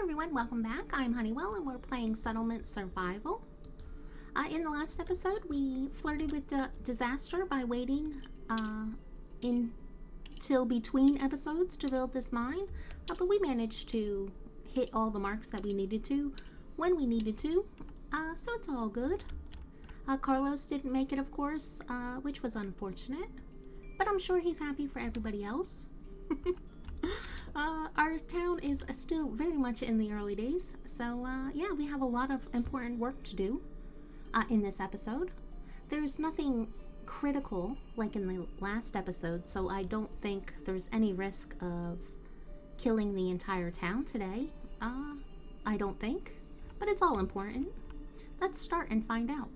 everyone, welcome back. I'm Honeywell and we're playing Settlement Survival. In the last episode, we flirted with disaster by waiting until between episodes to build this mine, but we managed to hit all the marks that we needed to when we needed to, so it's all good. Carlos didn't make it, of course, which was unfortunate, but I'm sure he's happy for everybody else. Our town is still very much in the early days, so yeah, we have a lot of important work to do in this episode. There's nothing critical like in the last episode, so I don't think there's any risk of killing the entire town today. I don't think, but it's all important. Let's start and find out.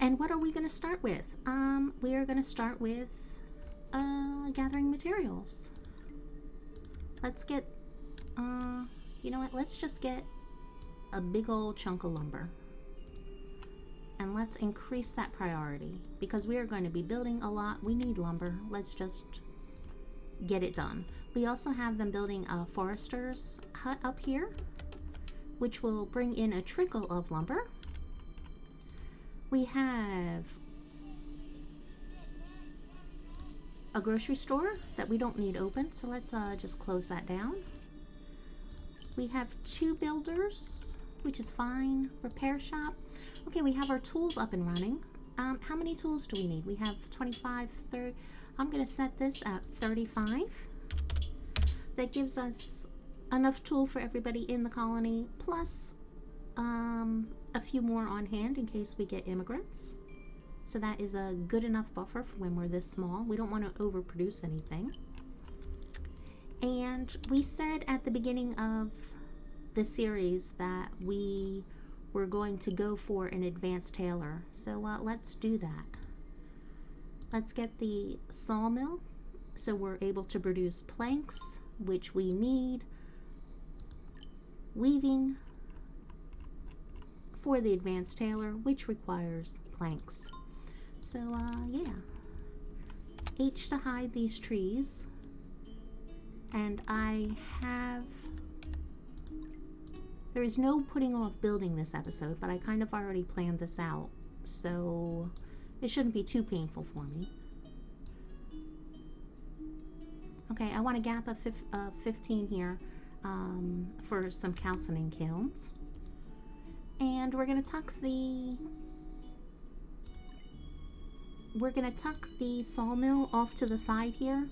And what are we going to start with? We are going to start with gathering materials. Let's get, you know what, let's just get a big old chunk of lumber. And let's increase that priority because we are going to be building a lot. We need lumber. Let's just get it done. We also have them building a forester's hut up here, which will bring in a trickle of lumber. We have a grocery store that we don't need open, so let's just close that down. We have 2 builders, which is fine. Repair shop. Okay, we have our tools up and running. How many tools do we need? We have 25, 30. I'm going to set this at 35. That gives us enough tool for everybody in the colony, plus a few more on hand in case we get immigrants. So that is a good enough buffer for when we're this small. We don't want to overproduce anything. And we said at the beginning of the series that we were going to go for an advanced tailor. So let's do that. Let's get the sawmill so we're able to produce planks, which we need. Weaving for the advanced tailor, which requires planks. So yeah, H to hide these trees, and there is no putting off building this episode, but I kind of already planned this out, so it shouldn't be too painful for me. Okay, I want a gap of 15 here for some calcining kilns. And we're gonna tuck the sawmill off to the side here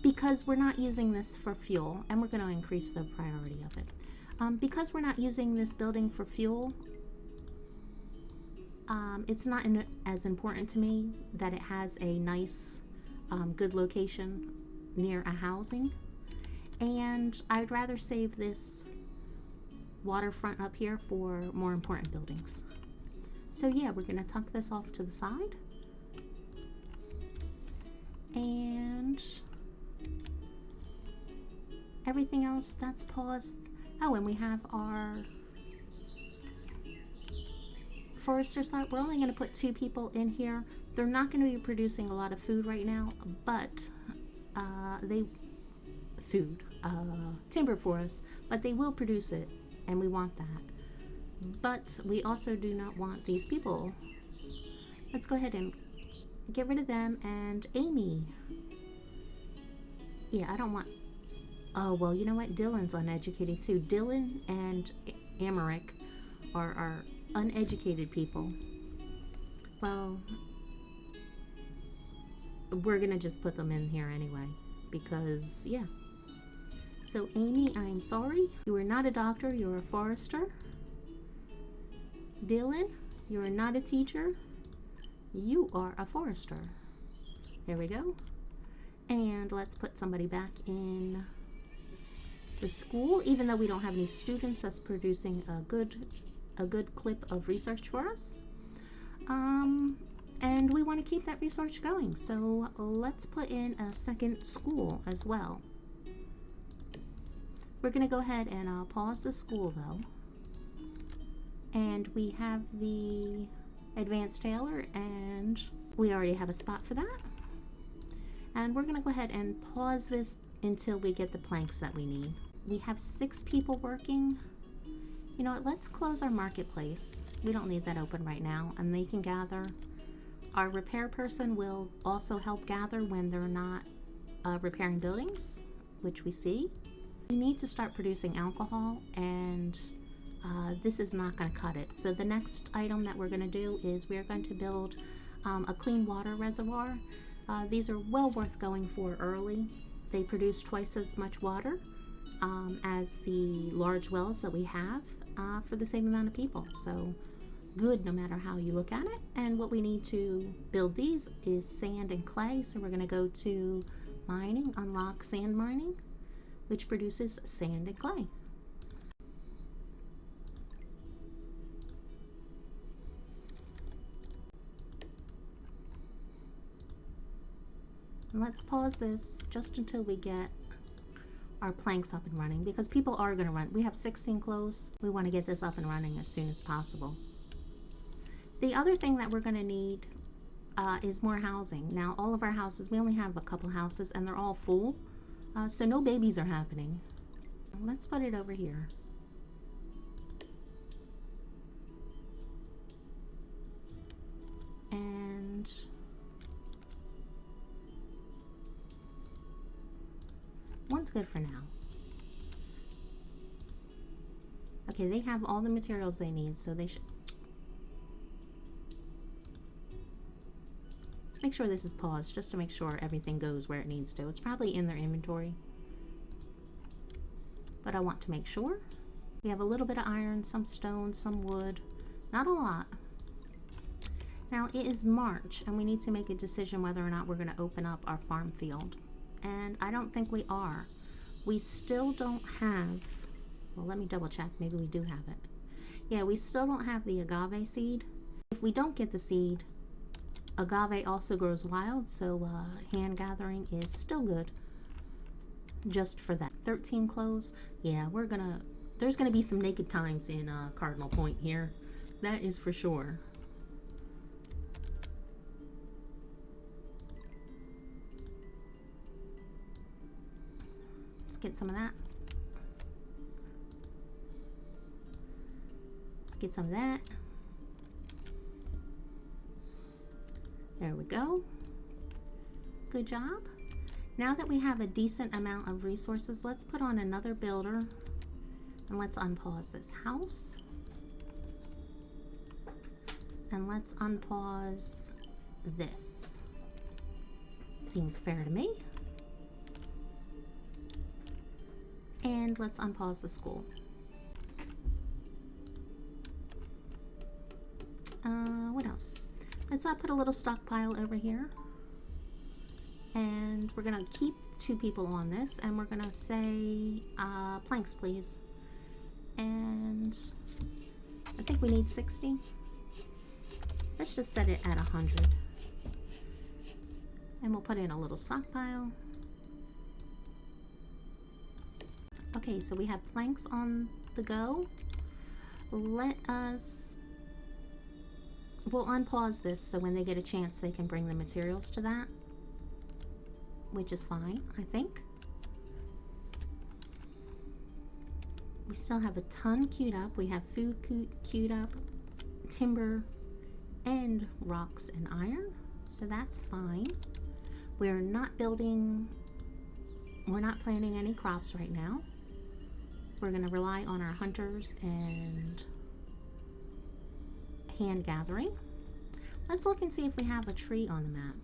because we're not using this for fuel, and we're going to increase the priority of it. Because we're not using this building for fuel, it's not as important to me that it has a nice, good location near a housing, and I'd rather save this waterfront up here for more important buildings. So yeah, we're gonna tuck this off to the side, and everything else that's paused. Oh, and we have our forester's hut. We're only gonna put 2 people in here. They're not gonna be producing a lot of food right now, but timber for us, but they will produce it. And we want that, but we also do not want these people. Let's go ahead and get rid of them. And Amy, yeah, I don't want, oh well, you know what, Dylan's uneducated too. Dylan and Amaric are uneducated people. Well, we're gonna just put them in here anyway because yeah. So Amy, I'm sorry. You are not a doctor, you're a forester. Dylan, you are not a teacher. You are a forester. There we go. And let's put somebody back in the school, even though we don't have any students. That's producing a good clip of research for us. And we want to keep that research going. So let's put in a second school as well. We're going to go ahead and pause the school though. And we have the advanced tailor, and we already have a spot for that. And we're going to go ahead and pause this until we get the planks that we need. We have 6 people working. You know what, let's close our marketplace. We don't need that open right now, and they can gather. Our repair person will also help gather when they're not repairing buildings, which we see. We need to start producing alcohol, and this is not going to cut it. So the next item that we're going to do is we're going to build a clean water reservoir. These are well worth going for early. They produce twice as much water as the large wells that we have for the same amount of people. So good no matter how you look at it. And what we need to build these is sand and clay. So we're going to go to mining, unlock sand mining, which produces sand and clay. And let's pause this just until we get our planks up and running, because people are going to run. We have 16 clothes. We want to get this up and running as soon as possible. The other thing that we're going to need is more housing. Now, all of our houses, we only have a couple houses, and they're all full, so no babies are happening. Let's put it over here. And one's good for now. Okay, they have all the materials they need, so they should. Let's make sure this is paused, just to make sure everything goes where it needs to. It's probably in their inventory, but I want to make sure. We have a little bit of iron, some stone, some wood, not a lot. Now it is March, and we need to make a decision whether or not we're going to open up our farm field. And I don't think we are. We still don't have, well, let me double check. Maybe we do have it. Yeah, we still don't have the agave seed. If we don't get the seed, agave also grows wild, so hand gathering is still good just for that. 13 clothes. Yeah, there's gonna be some naked times in Cardinal Point here. That is for sure. Get some of that. Let's get some of that. There we go. Good job. Now that we have a decent amount of resources, let's put on another builder and let's unpause this house. And let's unpause this. Seems fair to me. And let's unpause the school. What else? Let's put a little stockpile over here. And we're gonna keep 2 people on this, and we're gonna say planks, please. And I think we need 60. Let's just set it at 100. And we'll put in a little stockpile. Okay, so we have planks on the go. We'll unpause this so when they get a chance they can bring the materials to that, which is fine, I think. We still have a ton queued up. We have food queued up, timber, and rocks and iron, so that's fine. We're not planting any crops right now. We're going to rely on our hunters and hand gathering. Let's look and see if we have a tree on the map.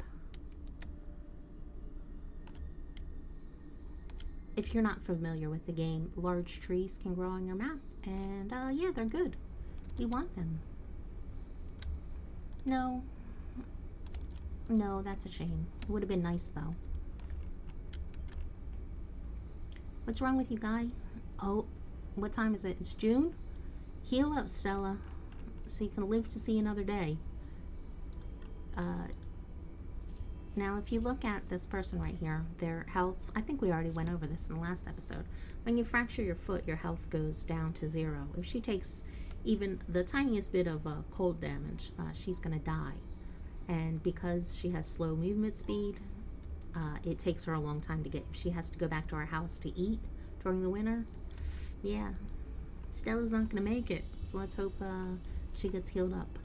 If you're not familiar with the game, large trees can grow on your map, and yeah, they're good. We want them. No, that's a shame. It would have been nice though. What's wrong with you, guy? Oh, what time is it? It's June? Heal up, Stella, so you can live to see another day. Now, if you look at this person right here, their health, I think we already went over this in the last episode. When you fracture your foot, your health goes down to 0. If she takes even the tiniest bit of cold damage, she's going to die. And because she has slow movement speed, it takes her a long time to get. She has to go back to our house to eat, to during the winter. Yeah, Stella's not gonna make it, so let's hope she gets healed up.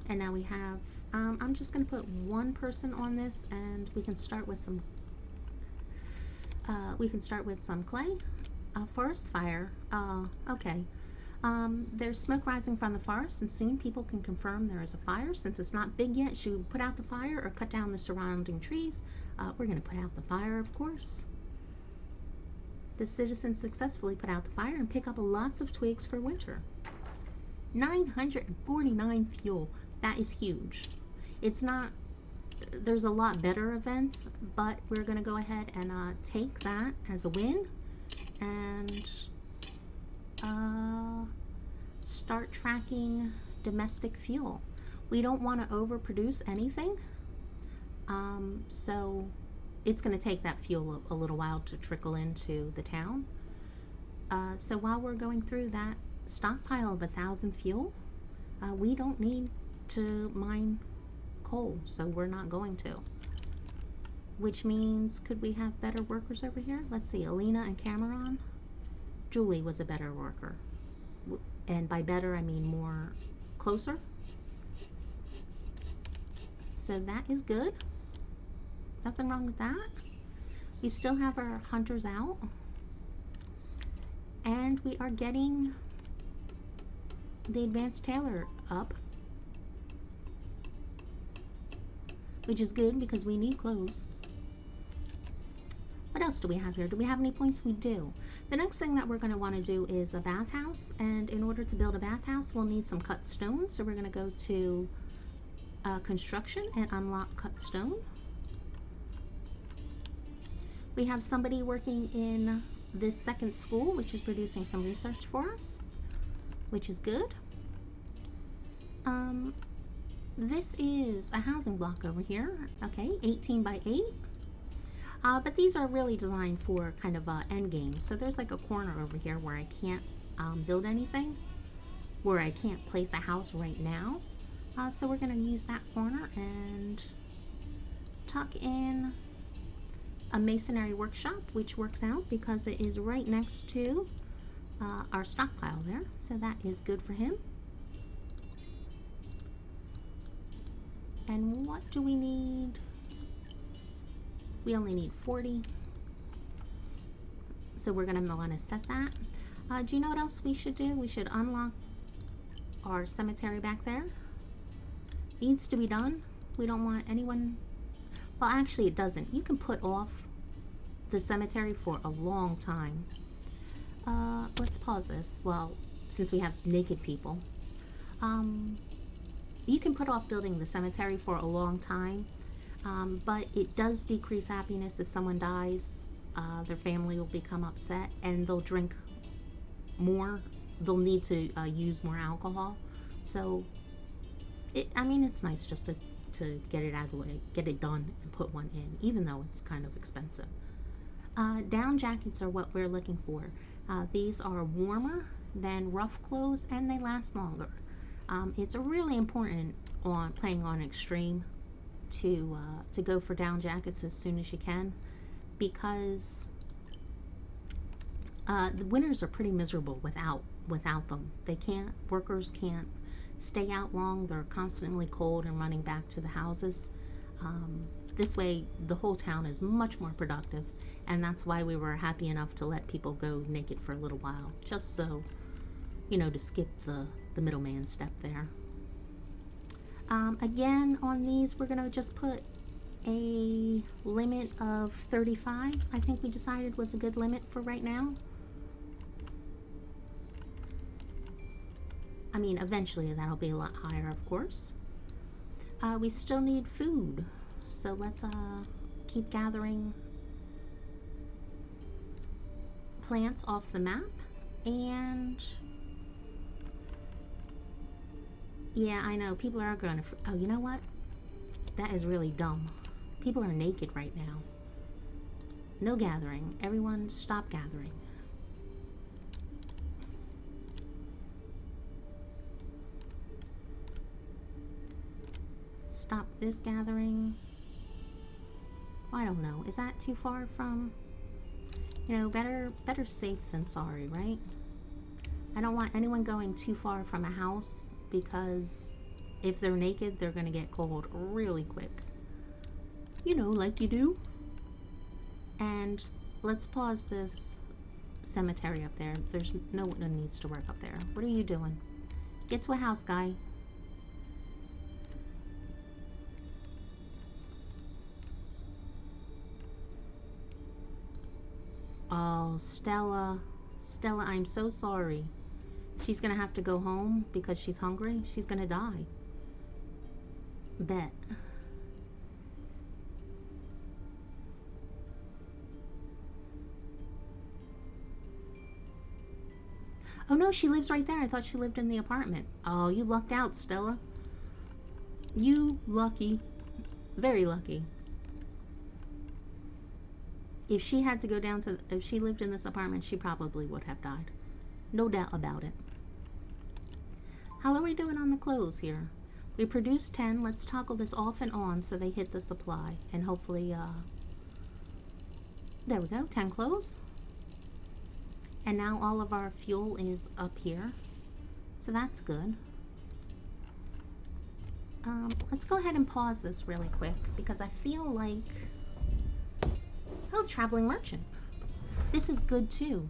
And now we have, I'm just gonna put one person on this, and we can start with some clay. Forest fire. Okay. There's smoke rising from the forest, and soon people can confirm there is a fire. Since it's not big yet, should we put out the fire or cut down the surrounding trees? We're going to put out the fire, of course. The citizens successfully put out the fire and pick up lots of twigs for winter. 949 fuel. That is huge. It's not, there's a lot better events, but we're going to go ahead and take that as a win and start tracking domestic fuel. We don't want to overproduce anything, so it's going to take that fuel a little while to trickle into the town. So while we're going through that stockpile of 1,000 fuel, we don't need to mine coal, so we're not going to. Which means, could we have better workers over here? Let's see, Alina and Cameron. Julie was a better worker. And by better, I mean more closer. So that is good. Nothing wrong with that. We still have our hunters out. And we are getting the advanced tailor up. Which is good because we need clothes. What else do we have here? Do we have any points? We do. The next thing that we're going to want to do is a bathhouse, and in order to build a bathhouse, we'll need some cut stone. So we're going to go to construction and unlock cut stone. We have somebody working in this second school, which is producing some research for us, which is good. This is a housing block over here. Okay, 18 by 8. But these are really designed for kind of end game. So there's like a corner over here where I can't build anything, where I can't place a house right now. So we're going to use that corner and tuck in a masonry workshop, which works out because it is right next to our stockpile there. So that is good for him. And what do we need? We only need 40. So we're going to want to set that. Do you know what else we should do? We should unlock our cemetery back there. Needs to be done. We don't want anyone... Well, actually it doesn't. You can put off the cemetery for a long time. Let's pause this. Well, since we have naked people. You can put off building the cemetery for a long time. But it does decrease happiness if someone dies. Their family will become upset and they'll drink more. They'll need to use more alcohol. So, I mean, it's nice just to get it out of the way, get it done and put one in, even though it's kind of expensive. Down jackets are what we're looking for. These are warmer than rough clothes and they last longer. It's really important on playing on extreme to go for down jackets as soon as you can, because the winters are pretty miserable without them. Workers can't stay out long. They're constantly cold and running back to the houses. This way the whole town is much more productive, and that's why we were happy enough to let people go naked for a little while, just so, you know, to skip the middleman step there. Again, on these, we're going to just put a limit of 35. I think we decided was a good limit for right now. I mean, eventually that'll be a lot higher, of course. We still need food, so let's keep gathering plants off the map. And yeah, I know people are going to... Oh, you know what? That is really dumb. People are naked right now. No gathering. Everyone stop gathering. Stop this gathering. I don't know. Is that too far from... You know, better safe than sorry, right? I don't want anyone going too far from a house, because if they're naked, they're gonna get cold really quick. You know, like you do. And let's pause this cemetery up there. There's no one that needs to work up there. What are you doing? Get to a house, guy. Oh, Stella. Stella, I'm so sorry. She's gonna have to go home because she's hungry. She's gonna die. Bet. Oh no, she lives right there. I thought she lived in the apartment. Oh, you lucked out, Stella. You lucky. Very lucky. If she had to go down to, if she lived in this apartment, she probably would have died. No doubt about it. How are we doing on the clothes here? We produced 10. Let's toggle this off and on so they hit the supply. And hopefully, there we go, 10 clothes. And now all of our fuel is up here. So that's good. Let's go ahead and pause this really quick because I feel like... Oh, traveling merchant. This is good too.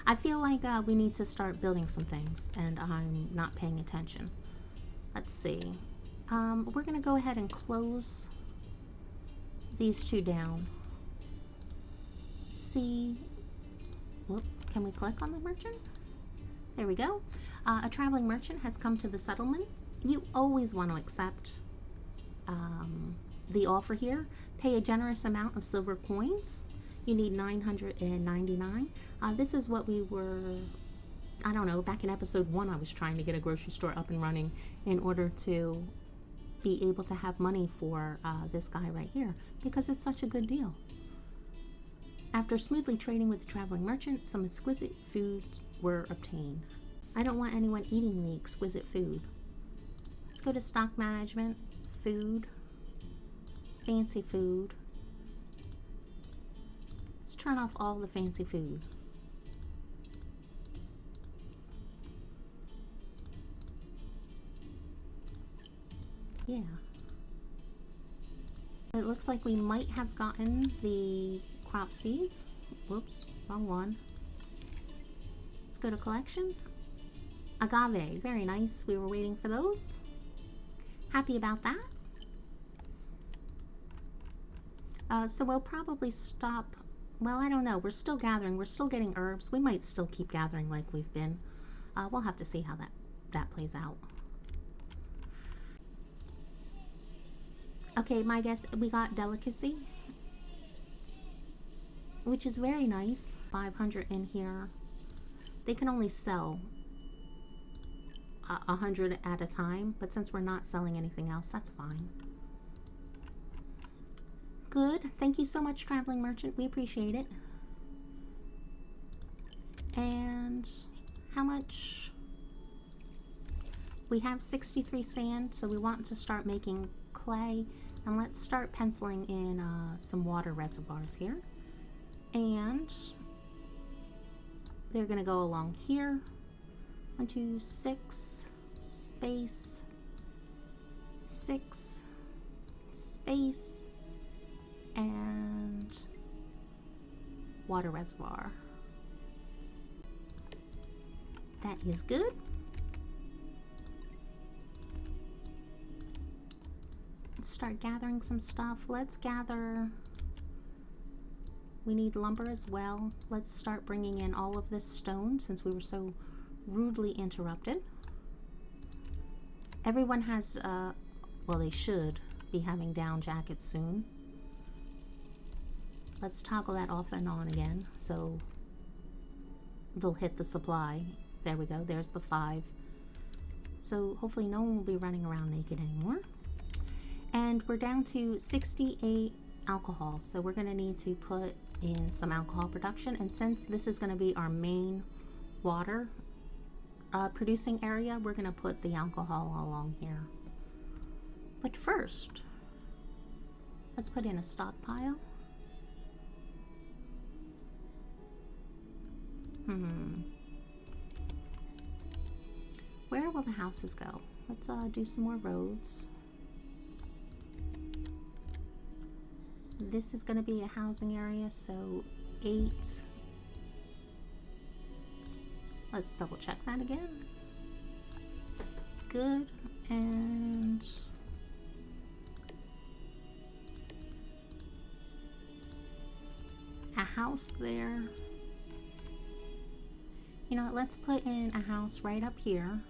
I feel like we need to start building some things and I'm not paying attention. Let's see. We're going to go ahead and close these two down. Let's see. Whoop. Can we click on the merchant? There we go. A traveling merchant has come to the settlement. You always want to accept the offer here. Pay a generous amount of silver coins. You need 999. This is what we were, I don't know, back in episode 1 I was trying to get a grocery store up and running in order to be able to have money for this guy right here because it's such a good deal. After smoothly trading with the traveling merchant, some exquisite foods were obtained. I don't want anyone eating the exquisite food. Let's go to stock management, food, fancy food. Let's turn off all the fancy food. Yeah. It looks like we might have gotten the crop seeds. Whoops, wrong one. Let's go to collection. Agave, very nice. We were waiting for those. Happy about that. So we'll probably stop. Well, I don't know. We're still gathering. We're still getting herbs. We might still keep gathering like we've been. We'll have to see how that plays out. Okay, my guess, we got delicacy, which is very nice. 500 in here. They can only sell 100 at a time, but since we're not selling anything else, that's fine. Good. Thank you so much, traveling merchant. We appreciate it. And how much? We have 63 sand, so we want to start making clay. And let's start penciling in some water reservoirs here. And they're going to go along here. 1, 2, 6, space, 6, space, and water reservoir. That is good. Let's start gathering some stuff. Let's gather. We need lumber as well. Let's start bringing in all of this stone since we were so rudely interrupted. Everyone has, well, they should be having down jackets soon. Let's toggle that off and on again so they'll hit the supply. There we go. There's the 5. So hopefully no one will be running around naked anymore. And we're down to 68 alcohol. So we're going to need to put in some alcohol production. And since this is going to be our main water producing area, we're going to put the alcohol along here. But first, let's put in a stockpile. Where will the houses go? Let's do some more roads. This is going to be a housing area, so 8. Let's double check that again. Good. And a house there. You know what, let's put in a house right up here.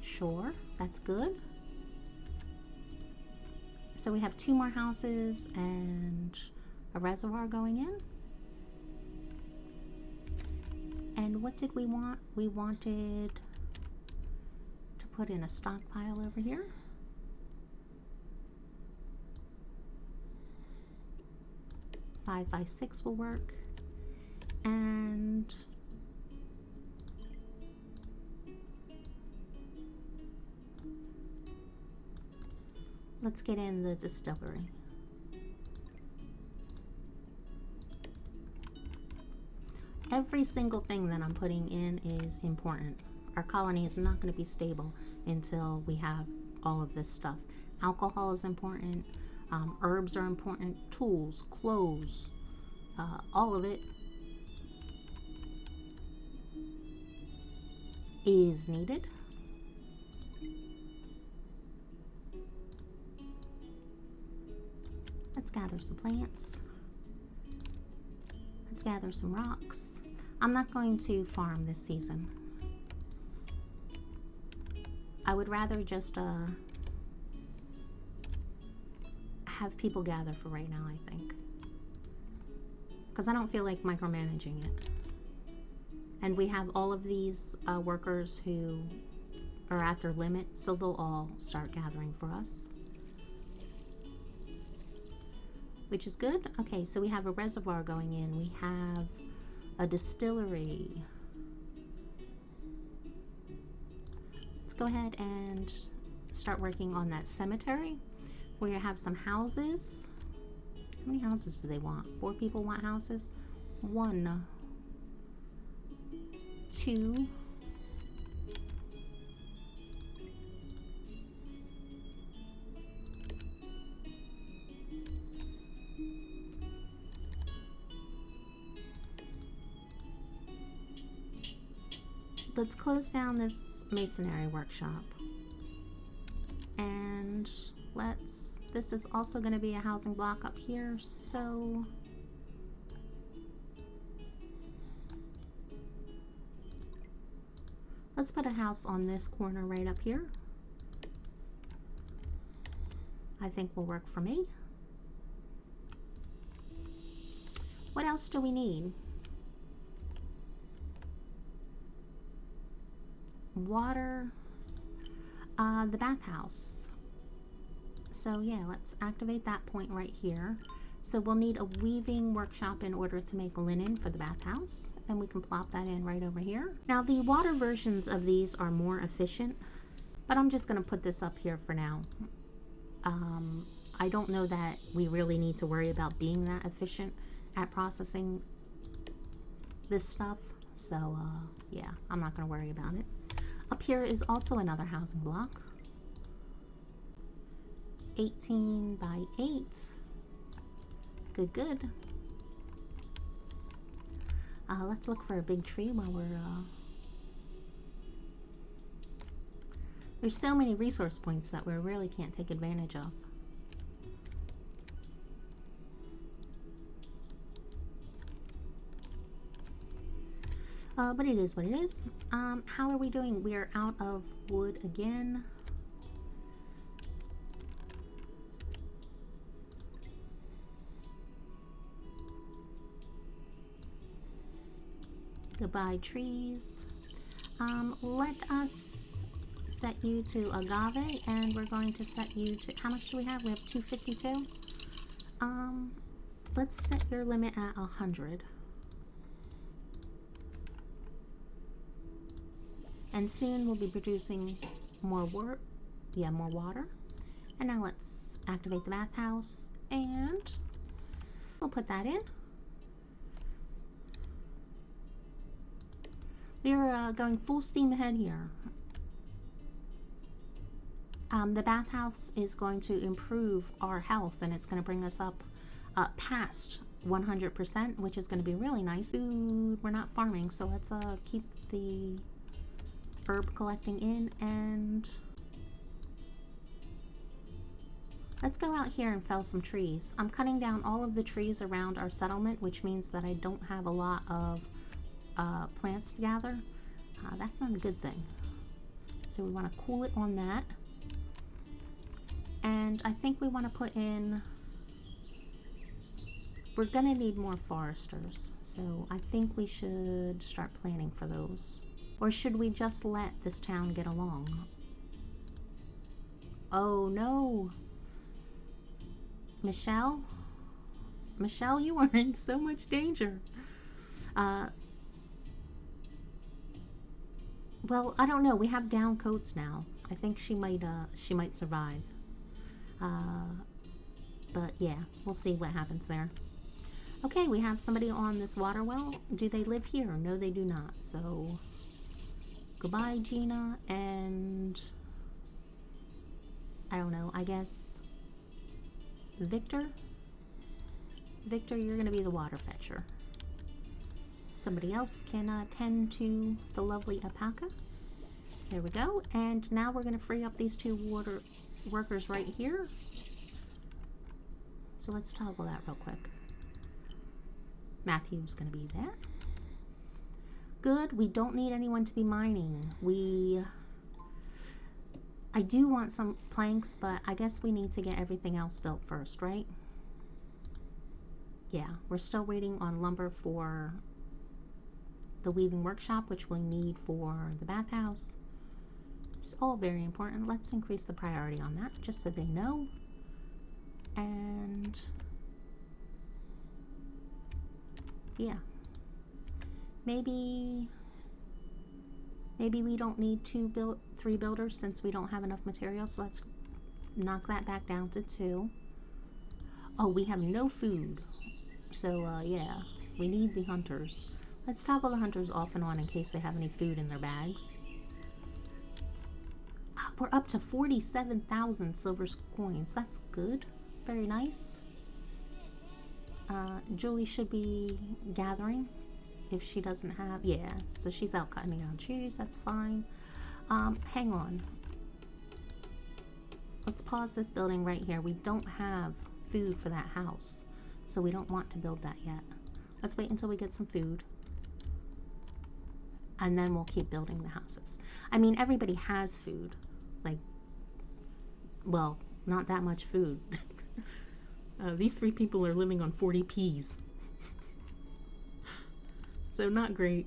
Sure, that's good. So we have 2 more houses and a reservoir going in. And what did we want? We wanted to put in a stockpile over here. Five by 6 will work. And let's get in the distillery. Every single thing that I'm putting in is important. Our colony is not going to be stable until we have all of this stuff. Alcohol is important. Herbs are important. Tools, clothes, all of it is needed. Let's gather some plants. Let's gather some rocks. I'm not going to farm this season. I would rather just have people gather for right now, I think. Because I don't feel like micromanaging it. And we have all of these workers who are at their limit, so they'll all start gathering for us. Which is good. Okay, so we have a reservoir going in. We have a distillery. Let's go ahead and start working on that cemetery. We have some houses. How many houses do they want? 4 people want houses? 1, 2. Let's close down this masonry workshop. And this is also going to be a housing block up here, so let's put a house on this corner right up here. I think will work for me. What else do we need? Water, the bathhouse. So yeah, let's activate that point right here. So we'll need a weaving workshop in order to make linen for the bathhouse, and we can plop that in right over here. Now the water versions of these are more efficient, but I'm just going to put this up here for now. I don't know that we really need to worry about being that efficient at processing this stuff, so yeah, I'm not going to worry about it. Up here is also another housing block. 18 by 8. Good, good. Let's look for a big tree while we're... There's so many resource points that we really can't take advantage of. But it is what it is. How are we doing? We are out of wood again. Goodbye, trees. Let us set you to agave, and we're going to set you to... How much do we have? We have 252. Let's set your limit at 100. And soon we'll be producing more water. And now let's activate the bathhouse, and we'll put that in. We're going full steam ahead here. The bathhouse is going to improve our health, and it's going to bring us up past 100%, which is going to be really nice. Food, we're not farming, so let's keep the herb collecting in, and let's go out here and fell some trees. I'm cutting down all of the trees around our settlement, which means that I don't have a lot of plants to gather. That's not a good thing. So we want to cool it on that. And I think we want to put in... We're going to need more foresters. So I think we should start planning for those. Or should we just let this town get along? Oh no! Michelle? Michelle, you are in so much danger. Well, I don't know. We have down coats now. I think she might survive. But yeah, we'll see what happens there. Okay, we have somebody on this water well. Do they live here? No, they do not. So, goodbye, Gina, and I don't know, I guess Victor? Victor, you're going to be the water fetcher. Somebody else can tend to the lovely alpaca. There we go. And now we're going to free up these two water workers right here. So let's toggle that real quick. Matthew's going to be there. Good. We don't need anyone to be mining. I do want some planks, but I guess we need to get everything else built first, right? Yeah, we're still waiting on lumber for the weaving workshop, which we'll need for the bathhouse. It's all very important. Let's increase the priority on that, just so they know. And yeah, maybe we don't need 3 builders since we don't have enough material. So let's knock that back down to 2. Oh, we have no food. So yeah, we need the hunters. Let's toggle the hunters off and on in case they have any food in their bags. We're up to 47,000 silver coins. That's good. Very nice. Julie should be gathering if she doesn't have... Yeah, so she's out cutting down trees. That's fine. Hang on. Let's pause this building right here. We don't have food for that house, so we don't want to build that yet. Let's wait until we get some food, and then we'll keep building the houses. I mean, everybody has food. Like, well, not that much food. These 3 people are living on 40 peas. So not great.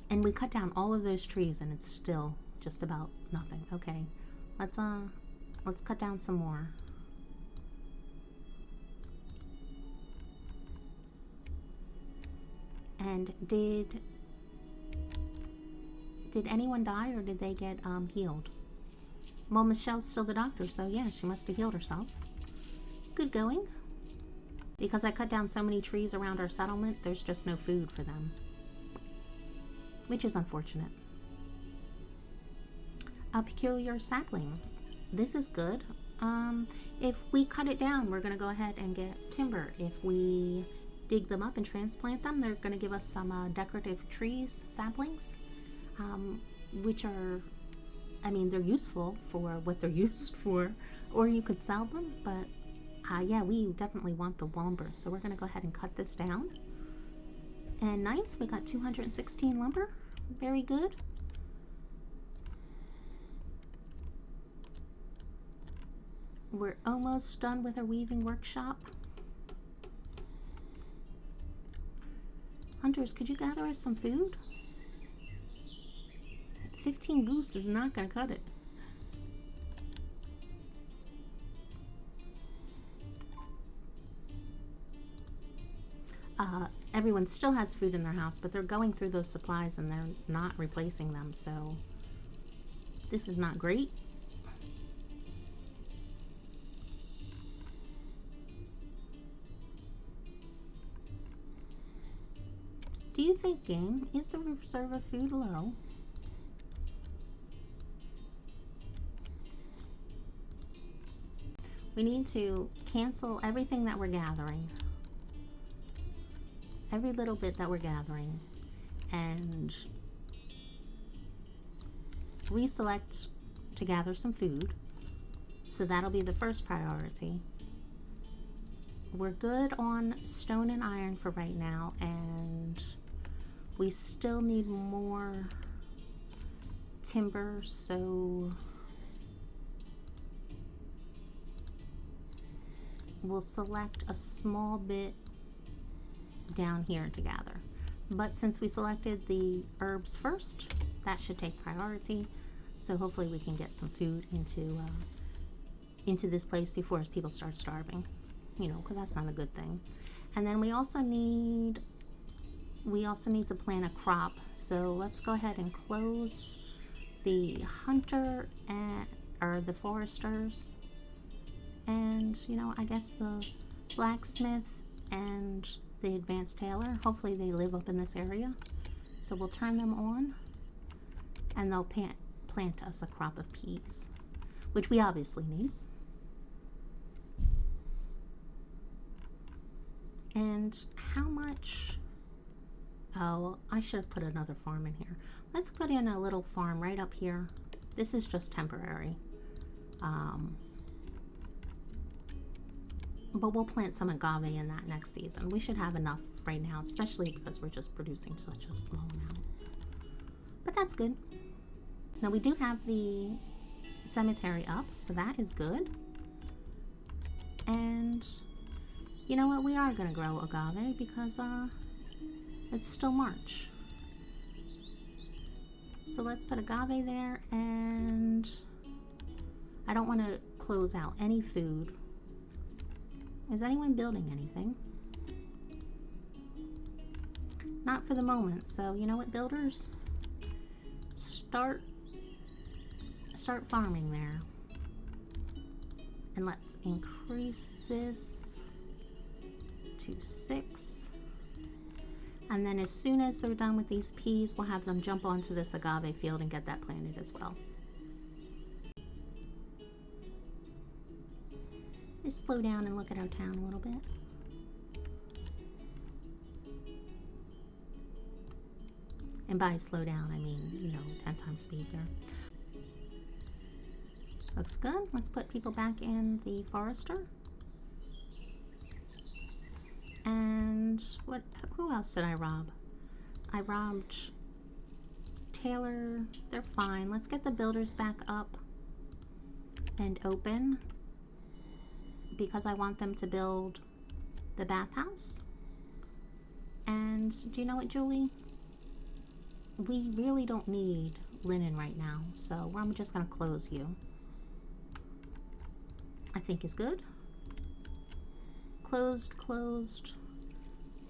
And we cut down all of those trees and it's still just about nothing. Okay, let's cut down some more. And did anyone die or did they get healed? Well, Michelle's still the doctor, so yeah, she must have healed herself. Good going. Because I cut down so many trees around our settlement, there's just no food for them. Which is unfortunate. A peculiar sapling. This is good. If we cut it down, we're going to go ahead and get timber. If we dig them up and transplant them, they're going to give us some decorative trees, saplings, which are, I mean, they're useful for what they're used for, or you could sell them, but yeah, we definitely want the lumber, so we're going to go ahead and cut this down. And nice, we got 216 lumber. Very good. We're almost done with our weaving workshop. Hunters, could you gather us some food? 15 goose is not going to cut it. Everyone still has food in their house, but they're going through those supplies and they're not replacing them, so this is not great. Do you think, game, is the reserve of food low? We need to cancel everything that we're gathering. Every little bit that we're gathering. And reselect to gather some food. So that'll be the first priority. We're good on stone and iron for right now, and we still need more timber, so we'll select a small bit down here to gather. But since we selected the herbs first, that should take priority. So hopefully we can get some food into this place before people start starving. You know, because that's not a good thing. And then we also need to plant a crop. So let's go ahead and close the hunter or the foresters, and you know, I guess the blacksmith and the advanced tailor. Hopefully they live up in this area. So we'll turn them on, and they'll plant us a crop of peas, which we obviously need. And how much? Oh, I should have put another farm in here. Let's put in a little farm right up here. This is just temporary. But we'll plant some agave in that next season. We should have enough right now, especially because we're just producing such a small amount. But that's good. Now we do have the cemetery up, so that is good. And you know what? We are going to grow agave because it's still March. So let's put agave there, and I don't want to close out any food. Is anyone building anything? Not for the moment. So you know what, builders? Start farming there. And let's increase this to 6. And then as soon as they're done with these peas, we'll have them jump onto this agave field and get that planted as well. Just slow down and look at our town a little bit. And by slow down, I mean, you know, 10 times speed here. Looks good. Let's put people back in the forester. And who else did I rob? I robbed Taylor. They're fine. Let's get the builders back up and open, because I want them to build the bathhouse. And do you know what, Julie? We really don't need linen right now, so I'm just going to close you. I think is good. Closed, closed.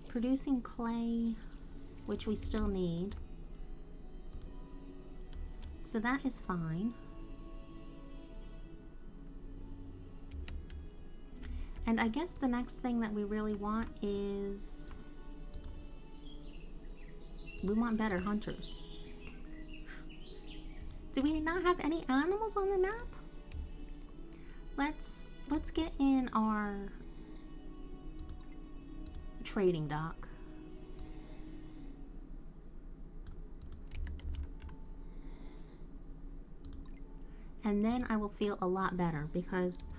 Producing clay, which we still need. So that is fine. And I guess the next thing that we really want is we want better hunters. Do we not have any animals on the map? Let's get in our trading dock. And then I will feel a lot better, because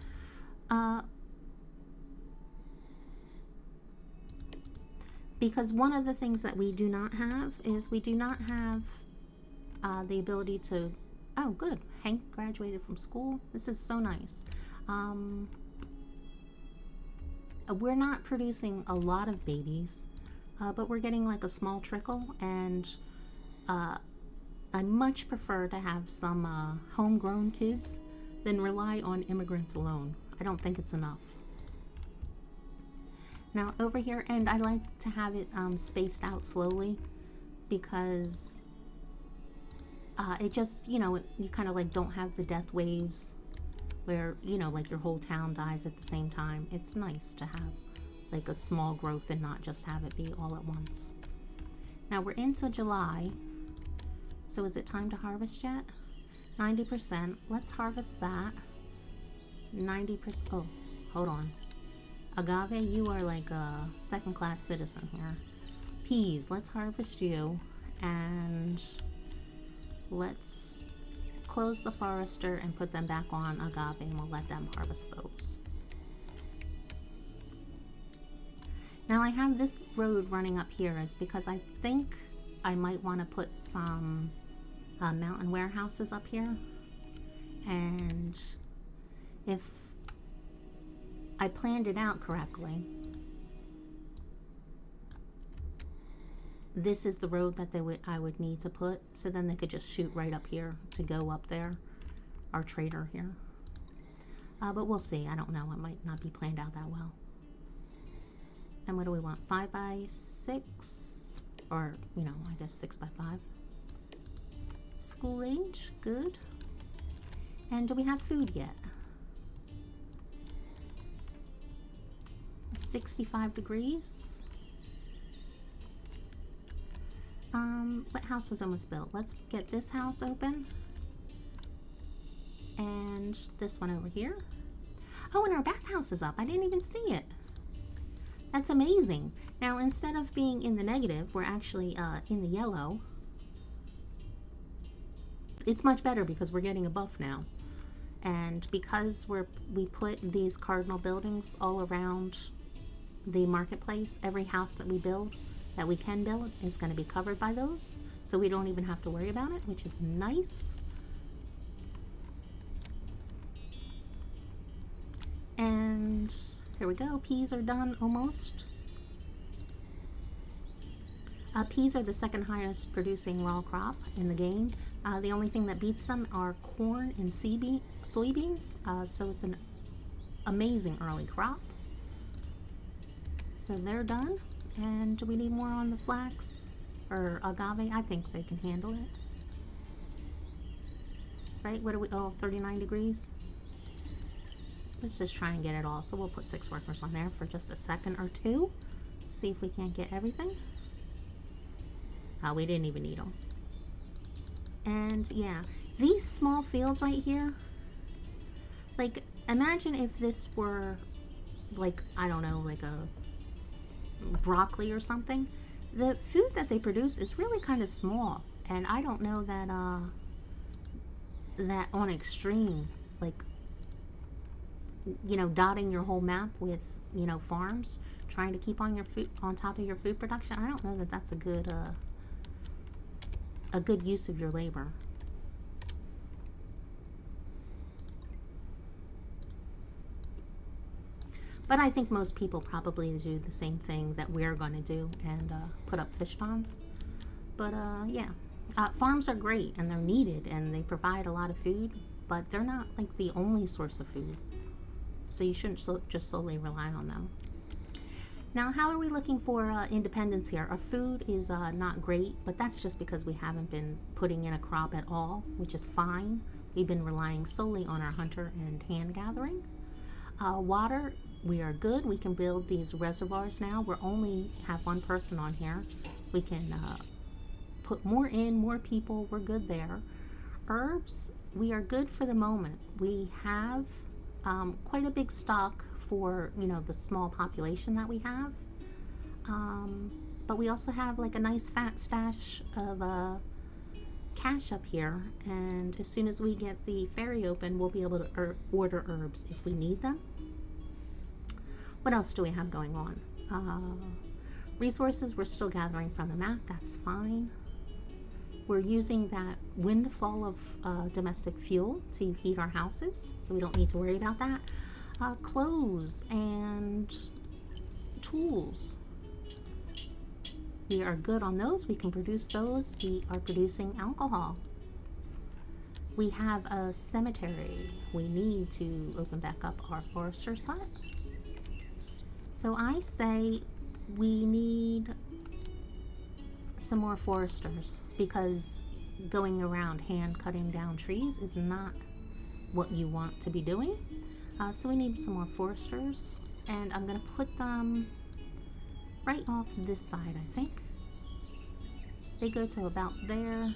one of the things that we do not have is we do not have the ability to... Oh, good. Hank graduated from school. This is so nice. We're not producing a lot of babies, but we're getting like a small trickle, and I much prefer to have some homegrown kids than rely on immigrants alone. I don't think it's enough. Now over here, and I like to have it spaced out slowly, because it just, you know, you kind of like don't have the death waves where, you know, like your whole town dies at the same time. It's nice to have like a small growth and not just have it be all at once. Now we're into July. So is it time to harvest yet? 90%. Let's harvest that. 90%. Oh, hold on. Agave, you are like a second-class citizen here. Peas, let's harvest you. And let's close the forester and put them back on agave, and we'll let them harvest those. Now I have this road running up here is because I think I might want to put some mountain warehouses up here. And if I planned it out correctly, this is the road that I would need to put, so then they could just shoot right up here to go up there, our trader here. But we'll see. I don't know. It might not be planned out that well. And what do we want? 5 by 6, or you know, I guess 6 by 5. School age, good. And do we have food yet? 65 degrees. What house was almost built? Let's get this house open. And this one over here. Oh, and our bathhouse is up. I didn't even see it. That's amazing. Now, instead of being in the negative, we're actually in the yellow. It's much better because we're getting a buff now. And because we put these Cardinal buildings all around the marketplace, every house that we build, that we can build, is going to be covered by those. So we don't even have to worry about it, which is nice. And here we go. Peas are done almost. Peas are the second highest producing raw crop in the game. The only thing that beats them are corn and soybeans. So it's an amazing early crop. So they're done. And do we need more on the flax or agave? I think they can handle it. Right? What are we? Oh, 39 degrees. Let's just try and get it all. So we'll put 6 workers on there for just a second or two. See if we can't get everything. We didn't even need them. And yeah, these small fields right here, like imagine if this were like, I don't know, like a broccoli or something. The food that they produce is really kind of small, and I don't know that that on extreme, like, you know, dotting your whole map with, you know, farms, trying to keep on your food, on top of your food production. I don't know that that's a good use of your labor. But I think most people probably do the same thing that we're going to do and put up fish ponds. But yeah, farms are great and they're needed and they provide a lot of food, but they're not like the only source of food. So you shouldn't just solely rely on them. Now, how are we looking for independence here? Our food is not great, but that's just because we haven't been putting in a crop at all, which is fine. We've been relying solely on our hunter and hand gathering. Water, we are good. We can build these reservoirs now. We only have 1 person on here. We can put more in, more people. We're good there. Herbs, we are good for the moment. We have quite a big stock for, you know, the small population that we have. But we also have like a nice fat stash of cash up here. And as soon as we get the ferry open, we'll be able to order herbs if we need them. What else do we have going on? Resources, we're still gathering from the map. That's fine. We're using that windfall of domestic fuel to heat our houses, so we don't need to worry about that. Clothes and tools, we are good on those. We can produce those. We are producing alcohol. We have a cemetery. We need to open back up our forester's hut. So I say we need some more foresters, because going around hand cutting down trees is not what you want to be doing. So we need some more foresters, and I'm going to put them right off this side, I think. they go to about there.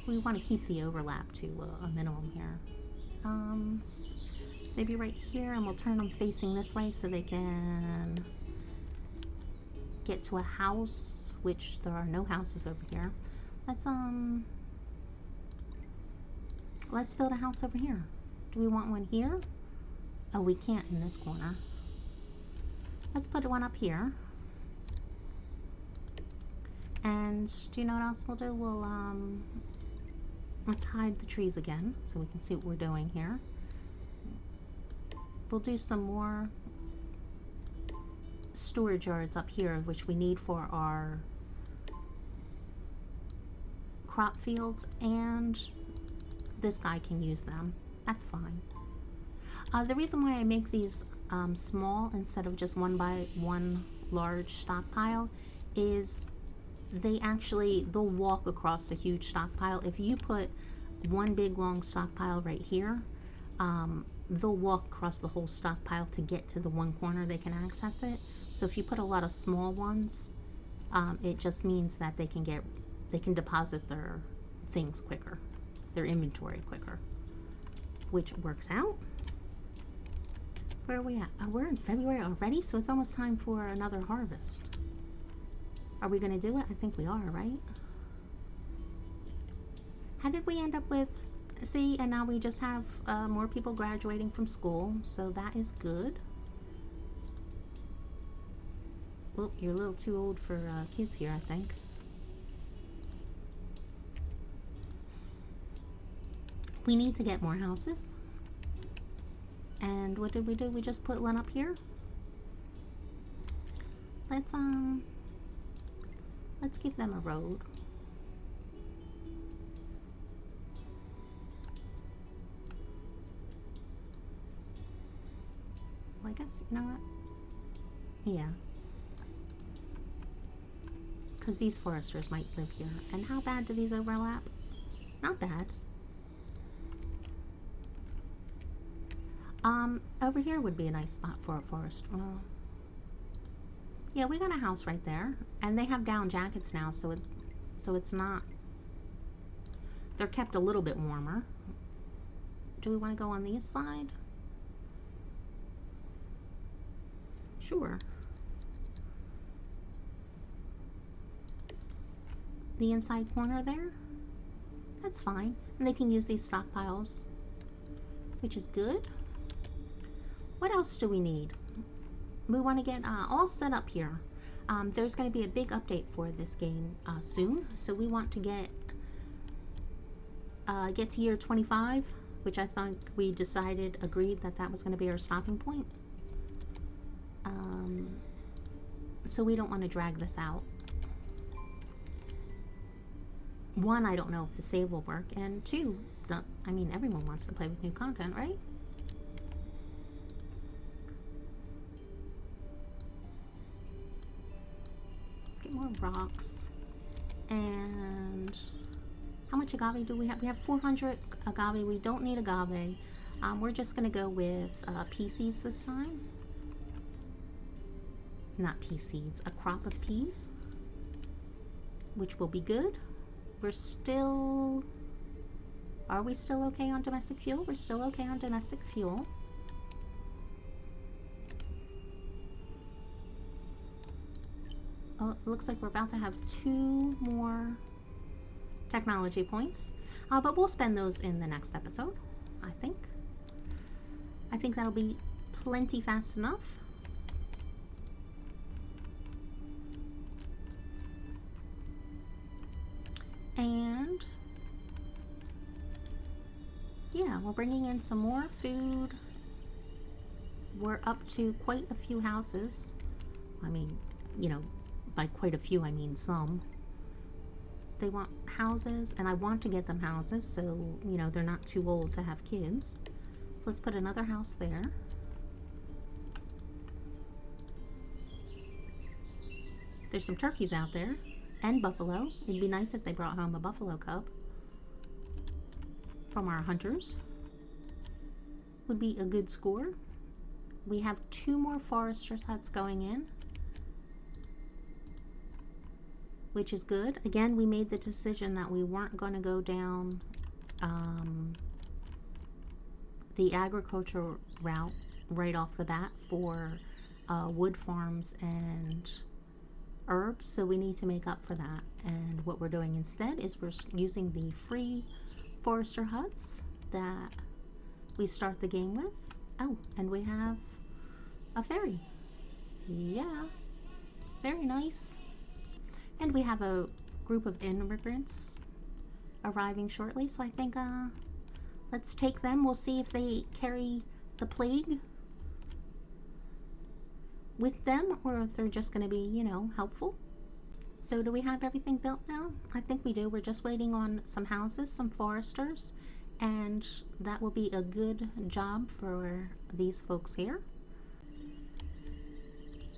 We want to keep the overlap to a minimum here. Maybe right here, and we'll turn them facing this way so they can get to a house, which there are no houses over here. Let's build a house over here. Do we want one here? Oh, we can't in this corner. Let's put one up here. And do you know what else we'll do? We'll let's hide the trees again so we can see what we're doing here. We'll do some more storage yards up here, which we need for our crop fields, and this guy can use them. That's fine. The reason why I make these small instead of just one by one large stockpile is they'll walk across a huge stockpile. If you put one big long stockpile right here, they'll walk across the whole stockpile to get to the one corner they can access it. So if you put a lot of small ones, it just means that they can deposit their things quicker, their inventory quicker, which works out. Where are we at? Oh, we're in February already, so it's almost time for another harvest. Are we going to do it? I think we are, right? How did we end up with... See, and now we just have more people graduating from school, so that is good. Well, you're a little too old for kids here, I think. We need to get more houses. And what did we do? We just put one up here. Let's give them a road. Well, I guess, you know what? Yeah. Because these foresters might live here. And how bad do these overlap? Not bad. Over here would be a nice spot for a forest. Yeah, we got a house right there. And they have down jackets now, so it's not... They're kept a little bit warmer. Do we want to go on the east side? Sure. The inside corner there? That's fine. And they can use these stockpiles, which is good. What else do we need? We want to get all set up here. There's going to be a big update for this game soon, so we want to get to year 25, which I think we agreed that was going to be our stopping point. So we don't want to drag this out. One, I don't know if the save will work, and two, I mean, everyone wants to play with new content, right? Let's get more rocks. And how much agave do we have? We have 400 agave. We don't need agave. We're just going to go with pea seeds this time. Not pea seeds, a crop of peas, which will be good. We're still... Are we still okay on domestic fuel? We're still okay on domestic fuel. Oh, it looks like we're about to have 2 more technology points. But we'll spend those in the next episode, I think. I think that'll be plenty fast enough. And yeah, we're bringing in some more food. We're up to quite a few houses. I mean, you know, by quite a few, I mean some. They want houses, and I want to get them houses so, you know, they're not too old to have kids. So let's put another house there. There's some turkeys out there. And buffalo. It'd be nice if they brought home a buffalo cub from our hunters. Would be a good score. We have 2 more foresters huts going in. which is good. Again, we made the decision that we weren't going to go down the agriculture route right off the bat for wood farms and herbs, so we need to make up for that. And what we're doing instead is we're using the free forester huts that we start the game with. Oh, and we have a ferry. Yeah, very nice. And we have a group of immigrants arriving shortly, so I think let's take them. We'll see if they carry the plague with them or if they're just going to be, you know, helpful. So do we have everything built now? I think we do. We're just waiting on some houses, some foresters, and that will be a good job for these folks here.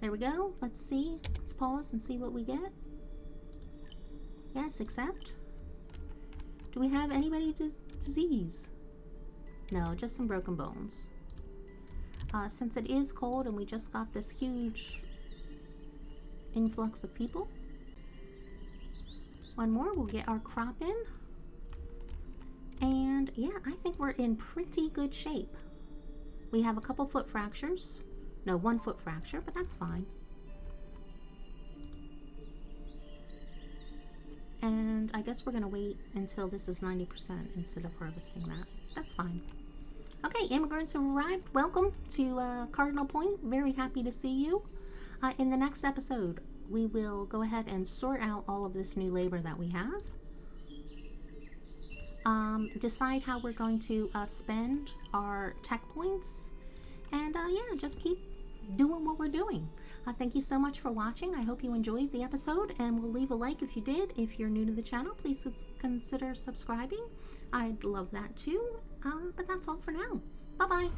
There we go. Let's see. Let's pause and see what we get. Yes, accept. Do we have anybody disease? No, just some broken bones. Since it is cold and we just got this huge influx of people. One more, we'll get our crop in. And yeah, I think we're in pretty good shape. We have a couple foot fractures. No, 1 foot fracture, but that's fine. And I guess we're gonna wait until this is 90% instead of harvesting that. That's fine. Okay, immigrants have arrived. Welcome to Cardinal Point. Very happy to see you. In the next episode, we will go ahead and sort out all of this new labor that we have. Decide how we're going to spend our tech points. And yeah, just keep doing what we're doing. Thank you so much for watching. I hope you enjoyed the episode, and we'll leave a like if you did. If you're new to the channel, please consider subscribing. I'd love that too. But that's all for now. Bye-bye.